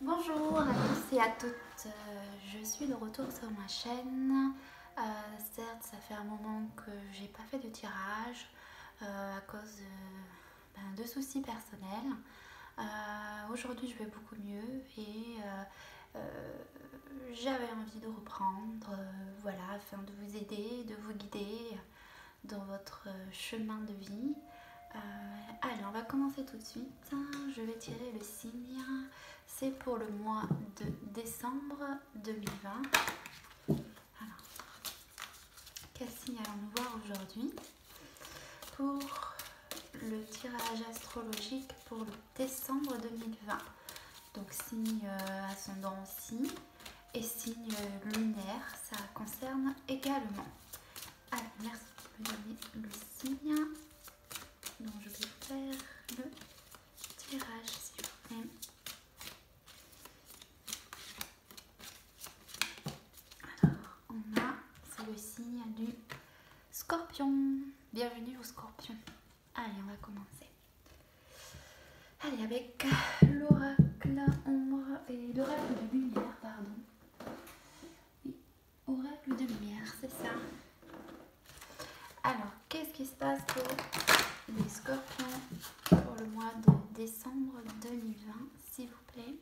Bonjour à tous et à toutes, je suis de retour sur ma chaîne. Certes, ça fait un moment que j'ai pas fait de tirage à cause de soucis personnels. Aujourd'hui, je vais beaucoup mieux et j'avais envie de reprendre, voilà, afin de vous aider, de vous guider dans votre chemin de vie. Allez, on va commencer tout de suite. Je vais tirer le signe. C'est pour le mois de décembre 2020. Alors, quel signe allons-nous voir aujourd'hui pour le tirage astrologique pour le décembre 2020? Donc signe ascendant aussi et signe lunaire, ça concerne également. Allez, merci de me donner le signe. Donc je vais faire le tirage s'il vous plaît. C'est le signe du Scorpion. Bienvenue au Scorpion. Allez, on va commencer. Allez, avec l'oracle ombre et l'oracle de lumière, pardon. Oui, oracle de lumière, c'est ça. Alors, qu'est-ce qui se passe pour les Scorpions pour le mois de décembre 2020, s'il vous plaît?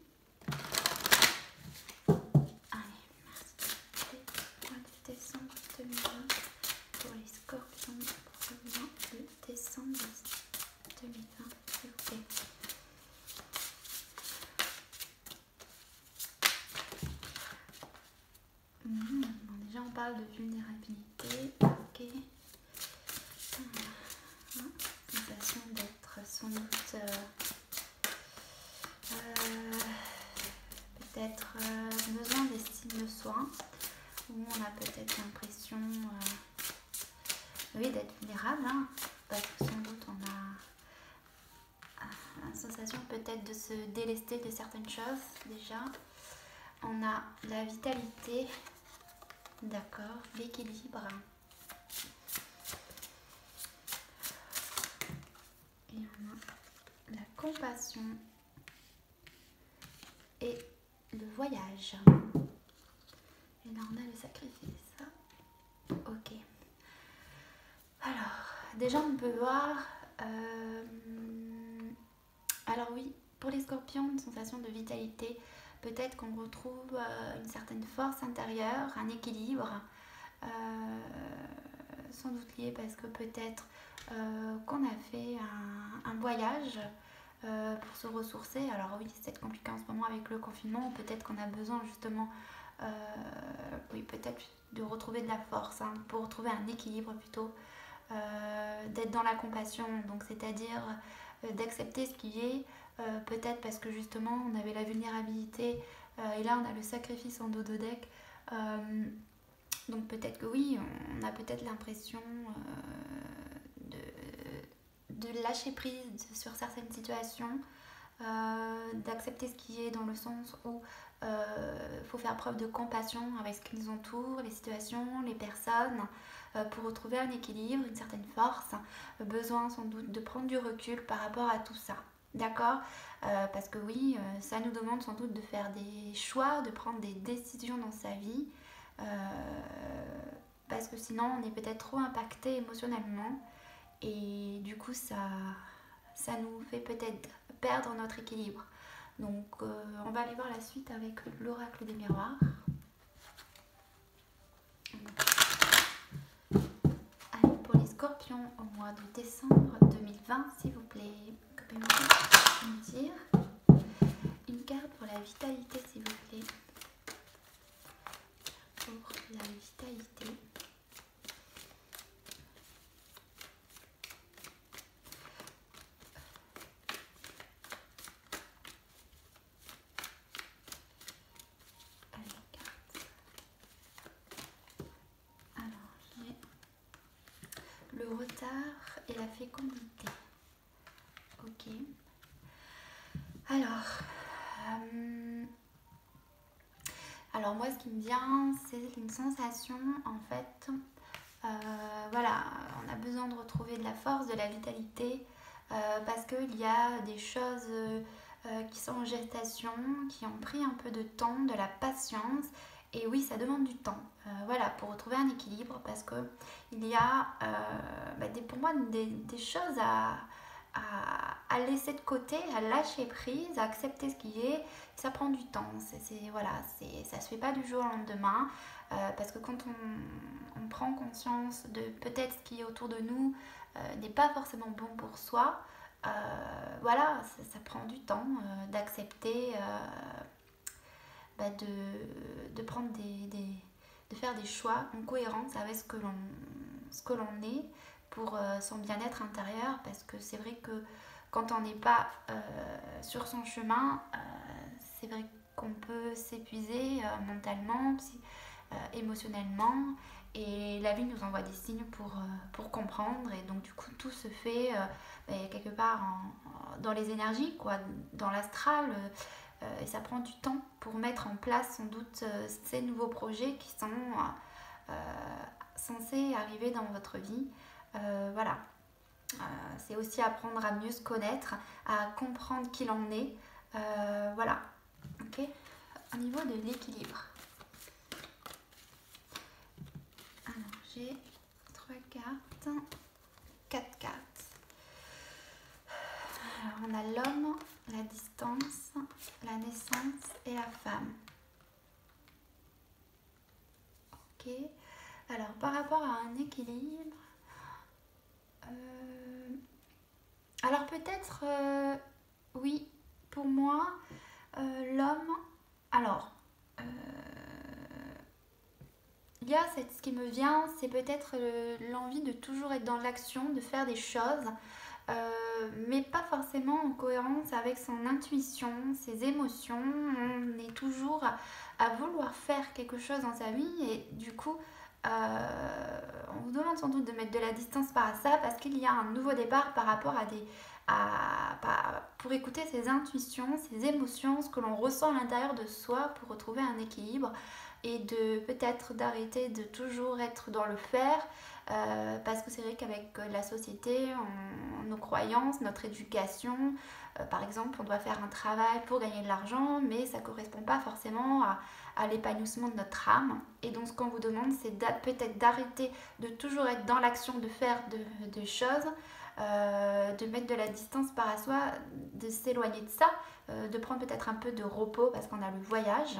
Décembre 2020 pour les Scorpions pour le mois de décembre 2020, s'il vous plaît. Déjà on parle de vulnérabilité, ok. Sensation d'être sans doute peut-être besoin d'estime de soi, où on a peut-être l'impression oui, d'être vulnérable, parce que sans doute on a la sensation peut-être de se délester de certaines choses déjà. On a la vitalité, d'accord, l'équilibre. Et on a la compassion et le voyage. Et là on a le sacrifice. Ok. Alors, déjà on peut voir... alors oui, pour les Scorpions, une sensation de vitalité. Peut-être qu'on retrouve une certaine force intérieure, un équilibre. Sans doute lié parce que peut-être qu'on a fait un voyage pour se ressourcer. Alors oui, c'est peut-être compliqué en ce moment avec le confinement. Peut-être qu'on a besoin justement, oui, peut-être de retrouver de la force, pour retrouver un équilibre plutôt, d'être dans la compassion. Donc c'est-à-dire d'accepter ce qui est, peut-être parce que justement on avait la vulnérabilité et là on a le sacrifice en dos de deck. Donc peut-être que oui, on a peut-être l'impression de lâcher prise sur certaines situations, d'accepter ce qui est dans le sens où il faut faire preuve de compassion avec ce qui nous entoure, les situations, les personnes, pour retrouver un équilibre, une certaine force, besoin sans doute de prendre du recul par rapport à tout ça. D'accord, parce que oui, ça nous demande sans doute de faire des choix, de prendre des décisions dans sa vie, parce que sinon on est peut-être trop impacté émotionnellement et du coup ça nous fait peut-être perdre notre équilibre. Donc on va aller voir la suite avec l'oracle des miroirs. Allez, pour les Scorpions au mois de décembre 2020, s'il vous plaît, que pouvez-vous me dire une carte pour la vitalité, s'il vous plaît? Pour la vitalité. Le retard et la fécondité. Ok. Alors moi, ce qui me vient, c'est une sensation, en fait, voilà, on a besoin de retrouver de la force, de la vitalité, parce qu'il y a des choses qui sont en gestation, qui ont pris un peu de temps, de la patience. Et oui, ça demande du temps, voilà, pour retrouver un équilibre, parce que il y a pour moi des choses à laisser de côté, à lâcher prise, à accepter ce qui est. Ça prend du temps, voilà, ça se fait pas du jour au lendemain, parce que quand on prend conscience de peut-être ce qui est autour de nous n'est pas forcément bon pour soi, voilà, ça prend du temps d'accepter, de prendre de faire des choix en cohérence avec ce que l'on est pour son bien-être intérieur, parce que c'est vrai que quand on n'est pas sur son chemin, c'est vrai qu'on peut s'épuiser mentalement, émotionnellement, et la vie nous envoie des signes pour comprendre, et donc du coup tout se fait quelque part dans les énergies, quoi, dans l'astral, et ça prend du temps pour mettre en place sans doute ces nouveaux projets qui sont censés arriver dans votre vie. Voilà. C'est aussi apprendre à mieux se connaître, à comprendre qui l'on est. Voilà. Ok. Au niveau de l'équilibre. Alors, j'ai 3 cartes, 4 cartes. Alors, on a l'homme, la distance, la naissance et la femme. Ok. Alors, par rapport à un équilibre, alors peut-être, oui, pour moi, l'homme, alors, il y a ce qui me vient, c'est peut-être l'envie de toujours être dans l'action, de faire des choses, mais pas forcément en cohérence avec son intuition, ses émotions. On est toujours à vouloir faire quelque chose dans sa vie, et du coup, on vous demande sans doute de mettre de la distance par rapport à ça, parce qu'il y a un nouveau départ par rapport pour écouter ses intuitions, ses émotions, ce que l'on ressent à l'intérieur de soi, pour retrouver un équilibre, et de peut-être d'arrêter de toujours être dans le faire, parce que c'est vrai qu'avec la société, nos croyances, notre éducation, par exemple, on doit faire un travail pour gagner de l'argent, mais ça ne correspond pas forcément à l'épanouissement de notre âme. Et donc ce qu'on vous demande, c'est peut-être d'arrêter de toujours être dans l'action, de faire de choses, de mettre de la distance par à soi, de s'éloigner de ça, de prendre peut-être un peu de repos parce qu'on a le voyage,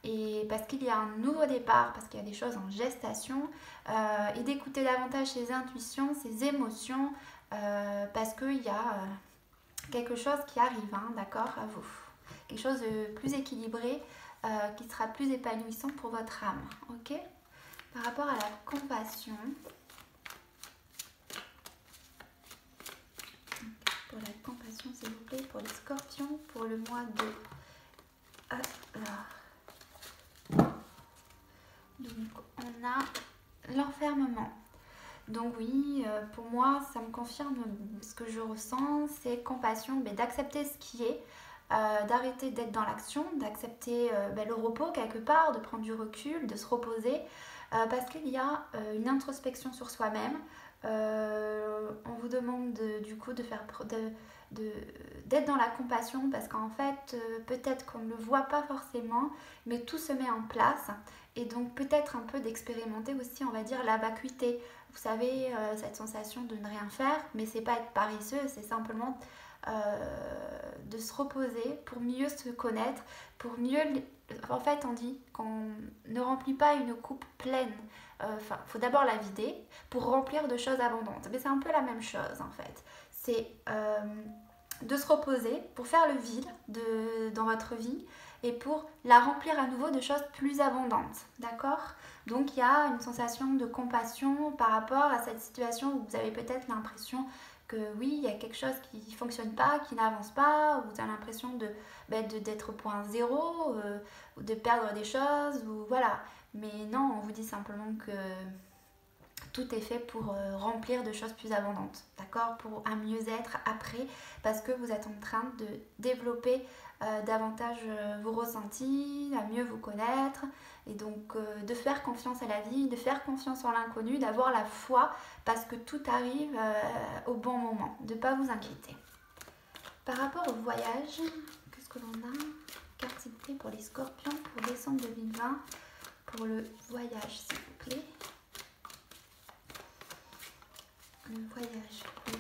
et parce qu'il y a un nouveau départ, parce qu'il y a des choses en gestation, et d'écouter davantage ses intuitions, ses émotions, parce qu'il y a quelque chose qui arrive, hein, d'accord, à vous. Quelque chose de plus équilibré, qui sera plus épanouissant pour votre âme, ok. Par rapport à la compassion, pour la compassion s'il vous plaît, pour les scorpions, pour le mois de... Donc on a l'enfermement. Donc oui, pour moi, ça me confirme ce que je ressens, c'est compassion, mais d'accepter ce qui est, d'arrêter d'être dans l'action, d'accepter le repos quelque part, de prendre du recul, de se reposer, parce qu'il y a une introspection sur soi-même. On vous demande du coup de faire d'être dans la compassion, parce qu'en fait, peut-être qu'on ne le voit pas forcément, mais tout se met en place. Et donc peut-être un peu d'expérimenter aussi, on va dire, la vacuité. Vous savez, cette sensation de ne rien faire, mais c'est pas être paresseux, c'est simplement de se reposer pour mieux se connaître, pour mieux... En fait, on dit qu'on ne remplit pas une coupe pleine. Enfin, il faut d'abord la vider pour remplir de choses abondantes. Mais c'est un peu la même chose, en fait. C'est de se reposer pour faire le vide dans votre vie, et pour la remplir à nouveau de choses plus abondantes, d'accord? Donc il y a une sensation de compassion par rapport à cette situation où vous avez peut-être l'impression que oui, il y a quelque chose qui ne fonctionne pas, qui n'avance pas, ou vous avez l'impression d'être au point zéro, ou de perdre des choses, ou voilà. Mais non, on vous dit simplement que tout est fait pour remplir de choses plus abondantes, d'accord? Pour un mieux-être après, parce que vous êtes en train de développer davantage vos ressentis, à mieux vous connaître, et donc de faire confiance à la vie, de faire confiance en l'inconnu, d'avoir la foi, parce que tout arrive au bon moment, de ne pas vous inquiéter. Par rapport au voyage, qu'est-ce que l'on a? Carte s'il vous plaît pour les scorpions pour décembre 2020. Pour le voyage, s'il vous plaît. Le voyage, oui.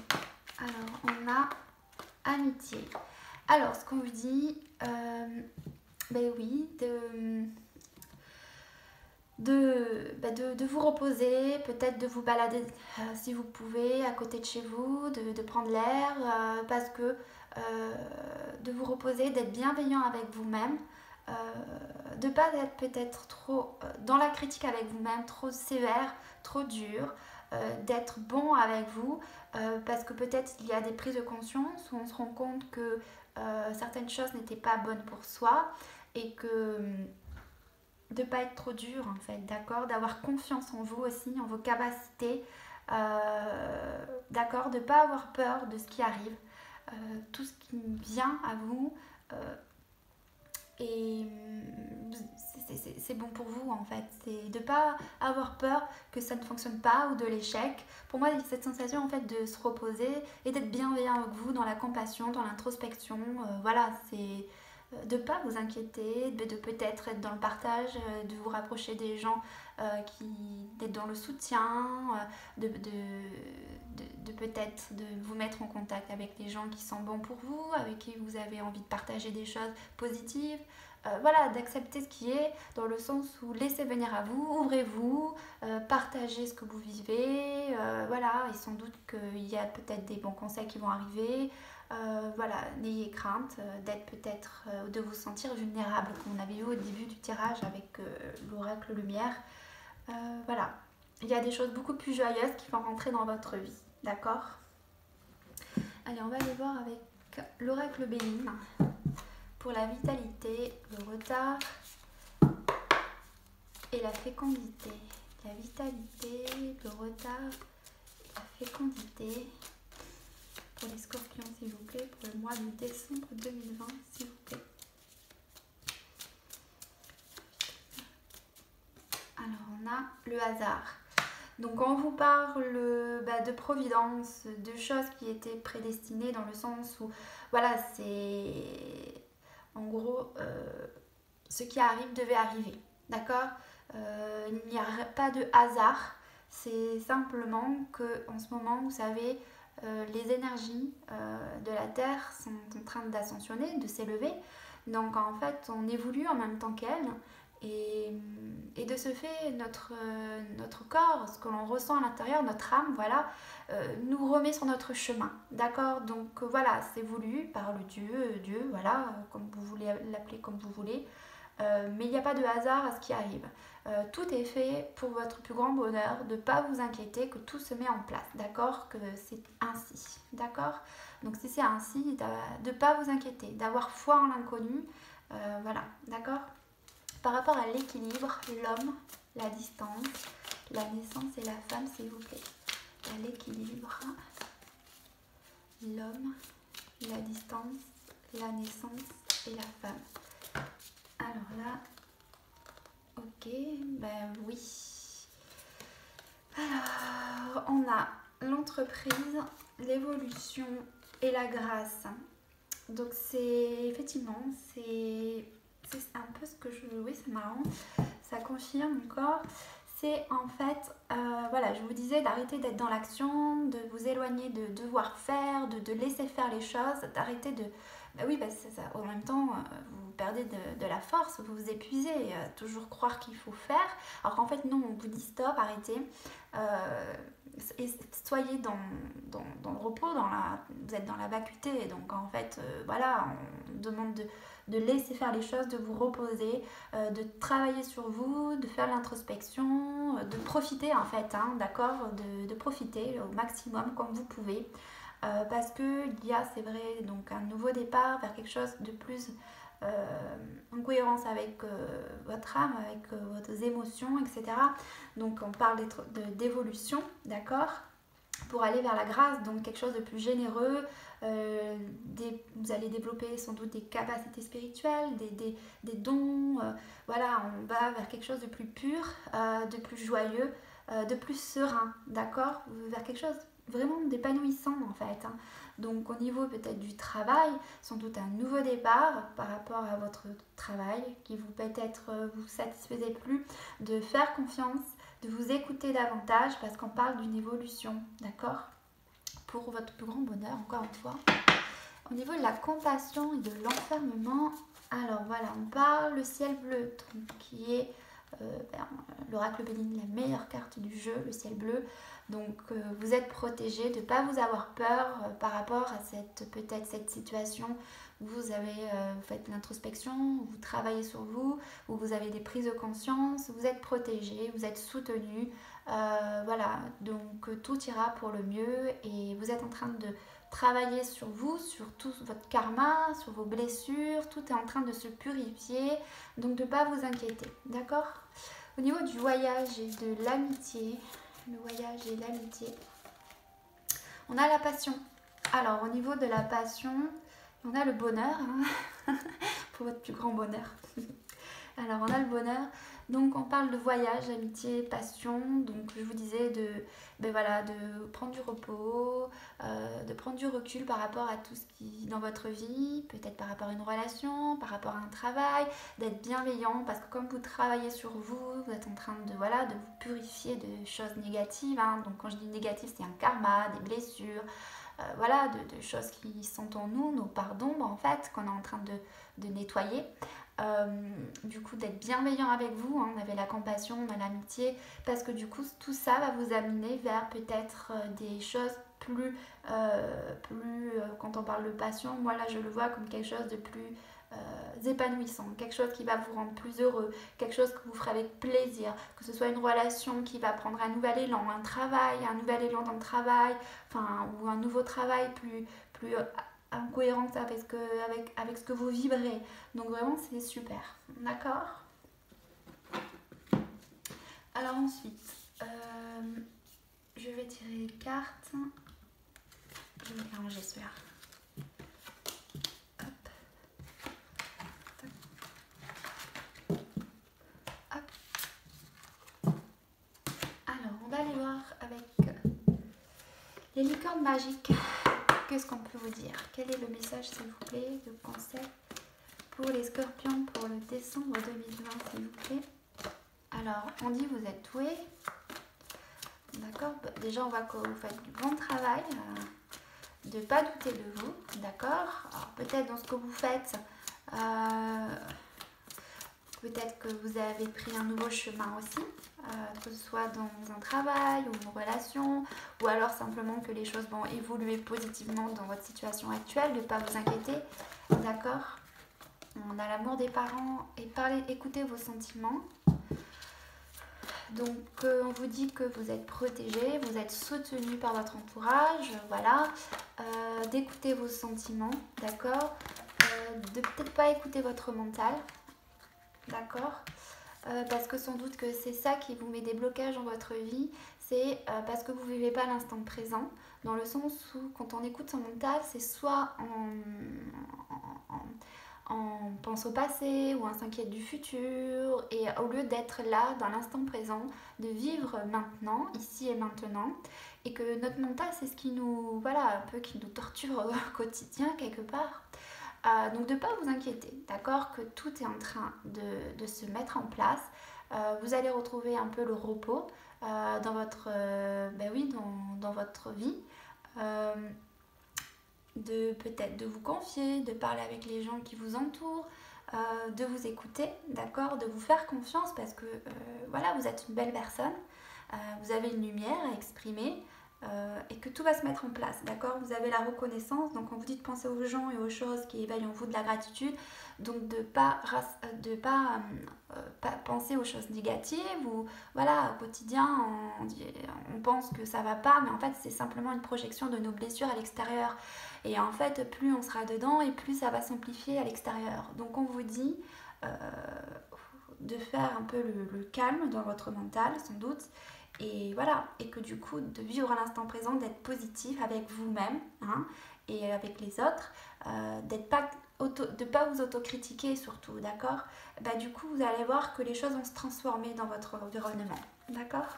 Alors, on a amitié. Alors, ce qu'on vous dit, ben oui, de vous reposer, peut-être de vous balader si vous pouvez à côté de chez vous, de prendre l'air, parce que de vous reposer, d'être bienveillant avec vous-même, de ne pas être peut-être trop dans la critique avec vous-même, trop sévère, trop dur, d'être bon avec vous, parce que peut-être il y a des prises de conscience où on se rend compte que certaines choses n'étaient pas bonnes pour soi et que de ne pas être trop dur en fait, d'accord, d'avoir confiance en vous aussi, en vos capacités, d'accord, de ne pas avoir peur de ce qui arrive, tout ce qui vient à vous et c'est bon pour vous en fait, c'est de ne pas avoir peur que ça ne fonctionne pas ou de l'échec. Pour moi, il y a cette sensation en fait de se reposer et d'être bienveillant avec vous dans la compassion, dans l'introspection, voilà, c'est de ne pas vous inquiéter, de peut-être être dans le partage, de vous rapprocher des gens d'être dans le soutien, de peut-être de vous mettre en contact avec les gens qui sont bons pour vous, avec qui vous avez envie de partager des choses positives. Voilà, d'accepter ce qui est dans le sens où laissez venir à vous, ouvrez-vous, partagez ce que vous vivez, voilà, et sans doute qu'il y a peut-être des bons conseils qui vont arriver. Voilà, n'ayez crainte d'être peut-être, de vous sentir vulnérable, comme on avait vu au début du tirage avec l'oracle lumière. Voilà, il y a des choses beaucoup plus joyeuses qui vont rentrer dans votre vie, d'accord? Allez, on va aller voir avec l'oracle bénin pour la vitalité, le retard et la fécondité. La vitalité, le retard et la fécondité. Pour les scorpions, s'il vous plaît, pour le mois de décembre 2020, s'il vous plaît. Alors, on a le hasard. Donc, on vous parle de providence, de choses qui étaient prédestinées dans le sens où, voilà, c'est en gros, ce qui arrive devait arriver, d'accord? Il n'y a pas de hasard, c'est simplement qu'en ce moment, vous savez, les énergies de la Terre sont en train d'ascensionner, de s'élever. Donc en fait, on évolue en même temps qu'elle. Et de ce fait, notre corps, ce que l'on ressent à l'intérieur, notre âme, voilà, nous remet sur notre chemin. D'accord? Donc voilà, c'est voulu par le Dieu, voilà, comme vous voulez l'appeler comme vous voulez. Mais il n'y a pas de hasard à ce qui arrive. Tout est fait pour votre plus grand bonheur, de ne pas vous inquiéter, que tout se met en place, d'accord? Que c'est ainsi, d'accord? Donc si c'est ainsi, de ne pas vous inquiéter, d'avoir foi en l'inconnu, voilà, d'accord? Par rapport à l'équilibre, l'homme, la distance, la naissance et la femme, s'il vous plaît. À l'équilibre, l'homme, la distance, la naissance et la femme. Alors là, ok, ben oui. Alors, on a l'entreprise, l'évolution et la grâce. Donc c'est effectivement, c'est un peu ce que je... Oui, c'est marrant, ça confirme encore. C'est en fait, voilà, je vous disais d'arrêter d'être dans l'action, de vous éloigner de devoir faire, de laisser faire les choses, d'arrêter de... Ben oui, c'est ça. En même temps, vous perdez de la force, vous vous épuisez, toujours croire qu'il faut faire. Alors qu'en fait, non, on vous dit stop, arrêtez. Et soyez dans le repos, vous êtes dans la vacuité. Donc en fait, voilà, on demande de laisser faire les choses, de vous reposer, de travailler sur vous, de faire l'introspection, de profiter en fait, hein, d'accord, de profiter au maximum comme vous pouvez. Parce qu'il y a, c'est vrai, donc un nouveau départ vers quelque chose de plus en cohérence avec votre âme, avec vos émotions, etc. Donc on parle d'évolution, d'accord, pour aller vers la grâce, donc quelque chose de plus généreux. Vous allez développer sans doute des capacités spirituelles, des dons. Voilà, on va vers quelque chose de plus pur, de plus joyeux, de plus serein, d'accord, vers quelque chose vraiment d'épanouissant en fait, hein. Donc au niveau peut-être du travail, sans doute un nouveau départ par rapport à votre travail qui vous peut-être vous satisfaisait plus, de faire confiance, de vous écouter davantage parce qu'on parle d'une évolution, d'accord? Pour votre plus grand bonheur, encore une fois. Au niveau de la compassion et de l'enfermement, alors voilà, on parle le ciel bleu, qui est l'oracle Béline, la meilleure carte du jeu, le ciel bleu. Donc vous êtes protégé de ne pas vous avoir peur par rapport à peut-être cette situation où vous faites l'introspection, vous travaillez sur vous, où vous avez des prises de conscience, vous êtes protégé, vous êtes soutenu. Voilà, donc tout ira pour le mieux et vous êtes en train de travailler sur vous, sur tout votre karma, sur vos blessures, tout est en train de se purifier, donc de ne pas vous inquiéter, d'accord? Au niveau du voyage et de l'amitié, le voyage et l'amitié, on a la passion. Alors au niveau de la passion, on a le bonheur, hein, pour votre plus grand bonheur. Alors on a le bonheur, donc on parle de voyage, amitié, passion, donc je vous disais de prendre du repos, de prendre du recul par rapport à tout ce qui est dans votre vie, peut-être par rapport à une relation, par rapport à un travail, d'être bienveillant parce que comme vous travaillez sur vous, vous êtes en train de vous purifier de choses négatives, hein. Donc quand je dis négatif, c'est un karma, des blessures, de choses qui sont en nous, nos parts d'ombre en fait, qu'on est en train de nettoyer. Du coup d'être bienveillant avec vous, hein. On avait la compassion, on a l'amitié, parce que du coup tout ça va vous amener vers peut-être des choses plus quand on parle de passion, moi là je le vois comme quelque chose de plus épanouissant, quelque chose qui va vous rendre plus heureux, quelque chose que vous ferez avec plaisir, que ce soit une relation qui va prendre un nouvel élan, un nouvel élan dans le travail, ou un nouveau travail plus en cohérence avec ce que vous vibrez. Donc vraiment c'est super, d'accord? Alors ensuite, je vais tirer les cartes. Je vais les ranger celui-là. Alors, on va aller voir avec les licornes magiques. Qu'est-ce qu'on peut vous dire? Quel est le message, s'il vous plaît, de conseil pour les scorpions pour le décembre 2020, s'il vous plaît? Alors, on dit vous êtes doués. D'accord? Déjà, on voit que vous faites du bon travail. De ne pas douter de vous. D'accord? Alors, peut-être dans ce que vous faites, peut-être que vous avez pris un nouveau chemin aussi, que ce soit dans un travail ou une relation, ou alors simplement que les choses vont évoluer positivement dans votre situation actuelle, de ne pas vous inquiéter, d'accord? On a l'amour des parents et écoutez vos sentiments. Donc on vous dit que vous êtes protégé, vous êtes soutenu par votre entourage, voilà, d'écouter vos sentiments, d'accord, de peut-être pas écouter votre mental, d'accord, parce que sans doute que c'est ça qui vous met des blocages dans votre vie, c'est parce que vous ne vivez pas l'instant présent, dans le sens où quand on écoute son mental, c'est soit on pense au passé ou on s'inquiète du futur, et au lieu d'être là dans l'instant présent, de vivre maintenant, ici et maintenant, et que notre mental c'est ce qui nous, un peu qui nous torture au quotidien quelque part. Donc de ne pas vous inquiéter, d'accord, que tout est en train de se mettre en place. Vous allez retrouver un peu le repos dans votre, dans votre vie. Peut-être de vous confier, de parler avec les gens qui vous entourent, de vous écouter, d'accord, de vous faire confiance parce que vous êtes une belle personne, vous avez une lumière à exprimer et que tout va se mettre en place, d'accord. Vous avez la reconnaissance, donc on vous dit de penser aux gens et aux choses qui éveillent en vous de la gratitude, donc de pas penser aux choses négatives ou au quotidien on pense que ça va pas, mais en fait c'est simplement une projection de nos blessures à l'extérieur. Et en fait, plus on sera dedans et plus ça va s'amplifier à l'extérieur. Donc on vous dit de faire un peu le calme dans votre mental, sans doute. Et voilà, et que du coup, de vivre à l'instant présent, d'être positif avec vous-même, hein, et avec les autres, de ne pas vous autocritiquer surtout, d'accord? Du coup, vous allez voir que les choses vont se transformer dans votre environnement, d'accord?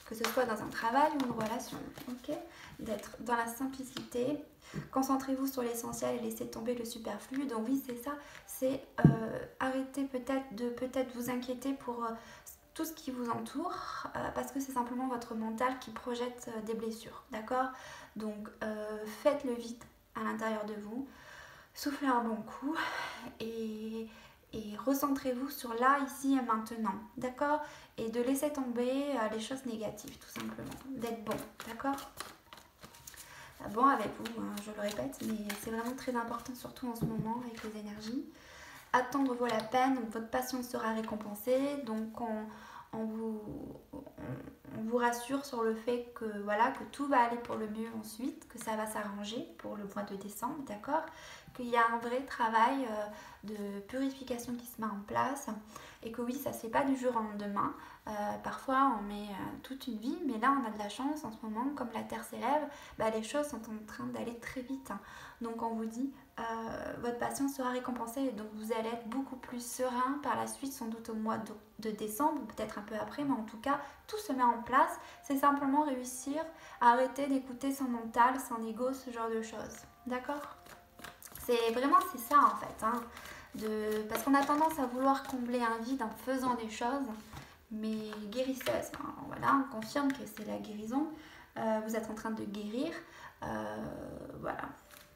que ce soit dans un travail ou une relation, ok? D'être dans la simplicité. Concentrez-vous sur l'essentiel et laissez tomber le superflu. Donc oui, c'est ça, c'est arrêter peut-être vous inquiéter pour tout ce qui vous entoure, parce que c'est simplement votre mental qui projette des blessures, d'accord? Donc faites le vide à l'intérieur de vous, soufflez un bon coup et recentrez-vous sur là, ici et maintenant, d'accord? Et de laisser tomber les choses négatives, tout simplement, d'être bon, d'accord? Bon avec vous, hein, je le répète, mais c'est vraiment très important, surtout en ce moment avec les énergies. Attendre vaut la peine, donc votre patience sera récompensée, donc on vous rassure sur le fait que, voilà, que tout va aller pour le mieux ensuite, que ça va s'arranger pour le mois de décembre, d'accord? Qu'il y a un vrai travail de purification qui se met en place et que oui, ça ne se fait pas du jour au lendemain. Parfois, on met toute une vie, mais là, on a de la chance en ce moment, comme la Terre s'élève, bah, les choses sont en train d'aller très vite. Donc, on vous dit, votre patience sera récompensée, donc vous allez être beaucoup plus serein par la suite, sans doute au mois de décembre, peut-être un peu après, mais en tout cas, tout se met en place. C'est simplement réussir à arrêter d'écouter son mental, son ego, ce genre de choses. D'accord? C'est ça en fait, hein, parce qu'on a tendance à vouloir combler un vide en faisant des choses, mais guérisseuses. Hein, voilà, on confirme que c'est la guérison. Vous êtes en train de guérir. Voilà,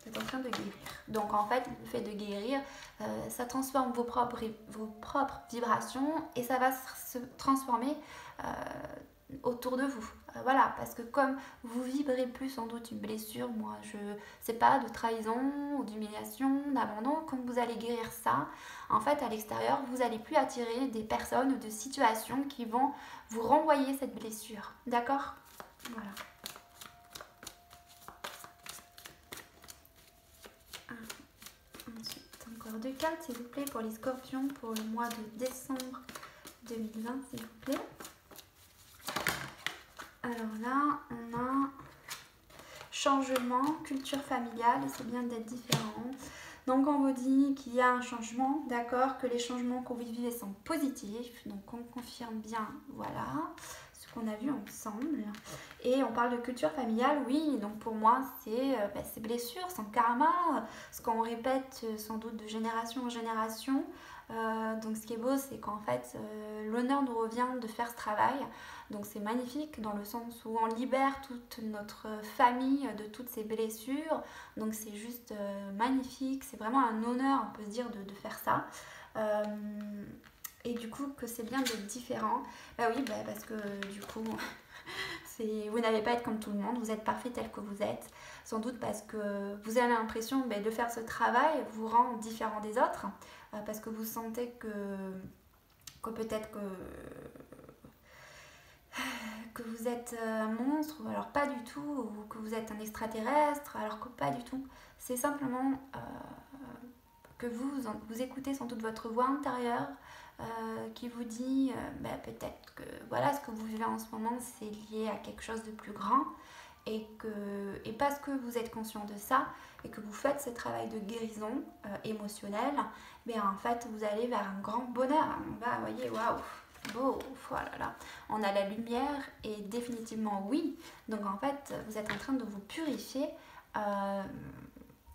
vous êtes en train de guérir. Donc en fait, le fait de guérir, ça transforme vos propres vibrations et ça va se transformer autour de vous. Voilà, parce que comme vous vibrez plus sans doute une blessure, moi je sais pas, de trahison ou d'humiliation, d'abandon, quand vous allez guérir ça, en fait à l'extérieur, vous n'allez plus attirer des personnes ou de situations qui vont vous renvoyer cette blessure. D'accord? Voilà. Ensuite, encore 2 cartes s'il vous plaît pour les scorpions pour le mois de décembre 2020 s'il vous plaît. Alors là, on a changement, culture familiale, et c'est bien d'être différent. Donc on vous dit qu'il y a un changement, d'accord, que les changements que vous vivez sont positifs, donc on confirme bien, voilà, ce qu'on a vu ensemble. Et on parle de culture familiale, oui, donc pour moi c'est ces blessures, son karma, ce qu'on répète sans doute de génération en génération. Donc ce qui est beau, c'est qu'en fait l'honneur nous revient de faire ce travail. Donc c'est magnifique dans le sens où on libère toute notre famille de toutes ces blessures. Donc c'est juste magnifique, c'est vraiment un honneur, on peut se dire, de faire ça. Et du coup que c'est bien d'être différent. Bah oui, parce que du coup vous n'allez pas être comme tout le monde, vous êtes parfait tel que vous êtes. Sans doute parce que vous avez l'impression de faire ce travail vous rend différent des autres. Parce que vous sentez que peut-être que vous êtes un monstre, ou alors pas du tout, ou que vous êtes un extraterrestre, alors que pas du tout. C'est simplement que vous écoutez sans doute votre voix intérieure qui vous dit peut-être que voilà, ce que vous vivez en ce moment, c'est lié à quelque chose de plus grand. Et parce que vous êtes conscient de ça et que vous faites ce travail de guérison émotionnelle, en fait vous allez vers un grand bonheur. Vous voyez, waouh, beau, voilà, là. On a la lumière et définitivement oui. Donc en fait vous êtes en train de vous purifier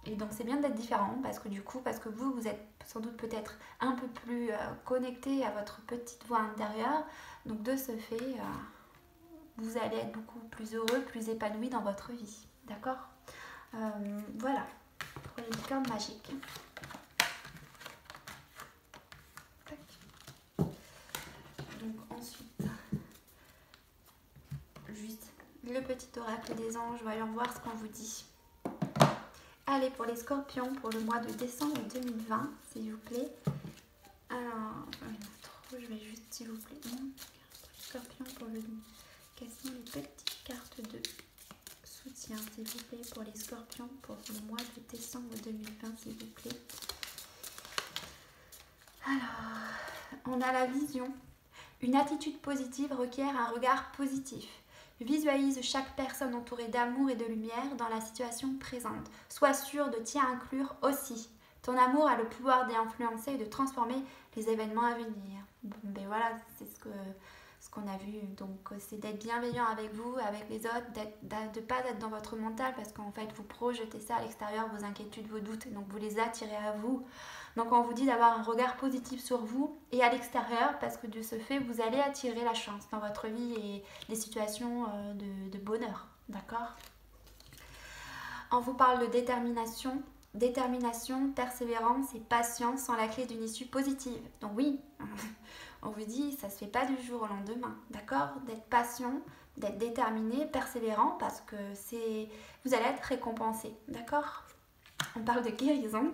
et donc c'est bien d'être différent parce que vous êtes sans doute peut-être un peu plus connecté à votre petite voix intérieure. Donc de ce fait vous allez être beaucoup plus heureux, plus épanoui dans votre vie. D'accord? Voilà, pour les licornes magiques. Tac. Donc ensuite, juste le petit oracle des anges, voyons voir ce qu'on vous dit. Allez, pour les scorpions, pour le mois de décembre 2020, s'il vous plaît. Alors, je vais juste, s'il vous plaît, scorpion pour le... Quelles sont les petites cartes de soutien, s'il vous plaît, pour les scorpions pour le mois de décembre 2020, s'il vous plaît. Alors, on a la vision. Une attitude positive requiert un regard positif. Visualise chaque personne entourée d'amour et de lumière dans la situation présente. Sois sûr de t'y inclure aussi. Ton amour a le pouvoir d'influencer et de transformer les événements à venir. Voilà, c'est ce qu'on a vu. Donc c'est d'être bienveillant avec vous, avec les autres, de ne pas être dans votre mental parce qu'en fait vous projetez ça à l'extérieur, vos inquiétudes, vos doutes, et donc vous les attirez à vous. Donc on vous dit d'avoir un regard positif sur vous et à l'extérieur parce que de ce fait vous allez attirer la chance dans votre vie et des situations de bonheur, d'accord? On vous parle de détermination. Détermination, persévérance et patience sont la clé d'une issue positive. Donc oui, on vous dit, ça ne se fait pas du jour au lendemain, d'accord? D'être patient, d'être déterminé, persévérant, parce que vous allez être récompensé, d'accord? On parle de guérison.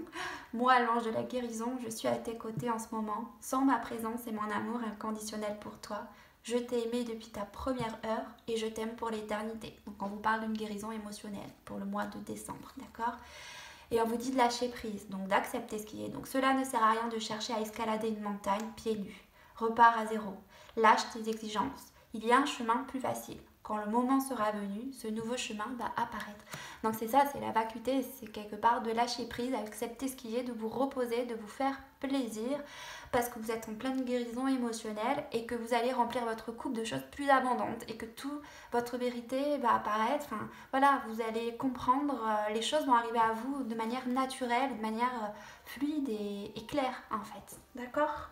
Moi, l'ange de la guérison, je suis à tes côtés en ce moment, sans ma présence et mon amour inconditionnel pour toi. Je t'ai aimé depuis ta première heure et je t'aime pour l'éternité. Donc on vous parle d'une guérison émotionnelle pour le mois de décembre, d'accord? Et on vous dit de lâcher prise, donc d'accepter ce qui est. Donc cela ne sert à rien de chercher à escalader une montagne pieds nus. Repars à zéro. Lâche tes exigences. Il y a un chemin plus facile. Quand le moment sera venu, ce nouveau chemin va apparaître. Donc c'est ça, c'est la vacuité, c'est quelque part de lâcher prise, d'accepter ce qui est, de vous reposer, de vous faire plaisir, parce que vous êtes en pleine guérison émotionnelle et que vous allez remplir votre coupe de choses plus abondantes et que toute votre vérité va apparaître. Enfin, voilà, vous allez comprendre, les choses vont arriver à vous de manière naturelle, de manière fluide et claire en fait. D'accord?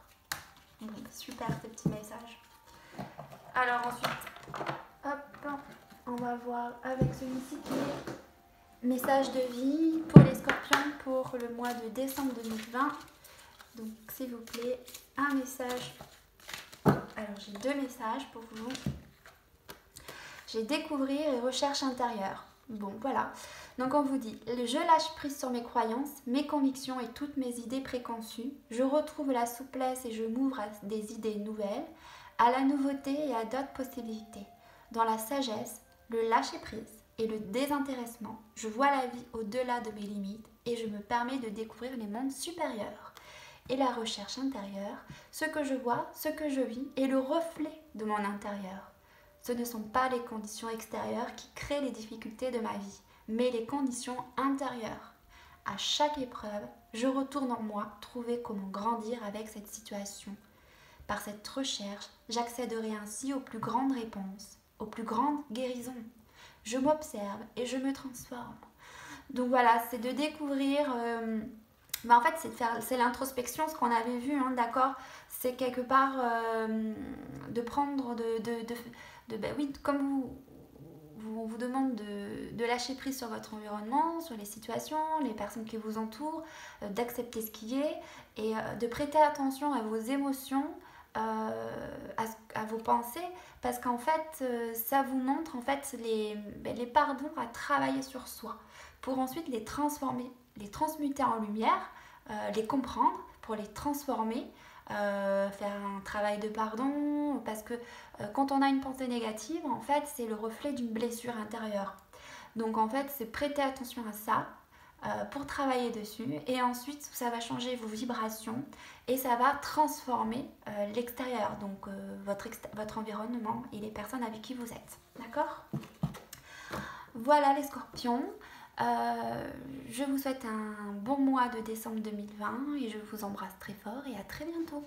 Bon, super ces petits messages. Alors ensuite, hop, on va voir avec celui-ci qui est message de vie pour les scorpions pour le mois de décembre 2020. Donc s'il vous plaît, un message. Alors j'ai deux messages pour vous. J'ai découvrir et recherche intérieure. Bon voilà, donc on vous dit, je lâche prise sur mes croyances, mes convictions et toutes mes idées préconçues. Je retrouve la souplesse et je m'ouvre à des idées nouvelles, à la nouveauté et à d'autres possibilités. Dans la sagesse, le lâcher prise et le désintéressement, je vois la vie au-delà de mes limites et je me permets de découvrir les mondes supérieurs. Et la recherche intérieure, ce que je vois, ce que je vis est le reflet de mon intérieur. Ce ne sont pas les conditions extérieures qui créent les difficultés de ma vie, mais les conditions intérieures. À chaque épreuve, je retourne en moi trouver comment grandir avec cette situation. Par cette recherche, j'accéderai ainsi aux plus grandes réponses, aux plus grandes guérisons. Je m'observe et je me transforme. Donc voilà, c'est de découvrir... en fait, c'est l'introspection, ce qu'on avait vu, hein, d'accord? C'est quelque part de prendre, oui, comme on vous demande de lâcher prise sur votre environnement, sur les situations, les personnes qui vous entourent, d'accepter ce qui est et de prêter attention à vos émotions, à vos pensées, parce qu'en fait, ça vous montre en fait les pardons à travailler sur soi pour ensuite les transformer, les transmuter en lumière, les comprendre pour les transformer, faire un travail de pardon, parce que quand on a une pensée négative, en fait, c'est le reflet d'une blessure intérieure. Donc en fait, c'est prêter attention à ça pour travailler dessus et ensuite ça va changer vos vibrations et ça va transformer l'extérieur, donc votre environnement et les personnes avec qui vous êtes. D'accord ? Voilà les scorpions. Je vous souhaite un bon mois de décembre 2020 et je vous embrasse très fort et à très bientôt.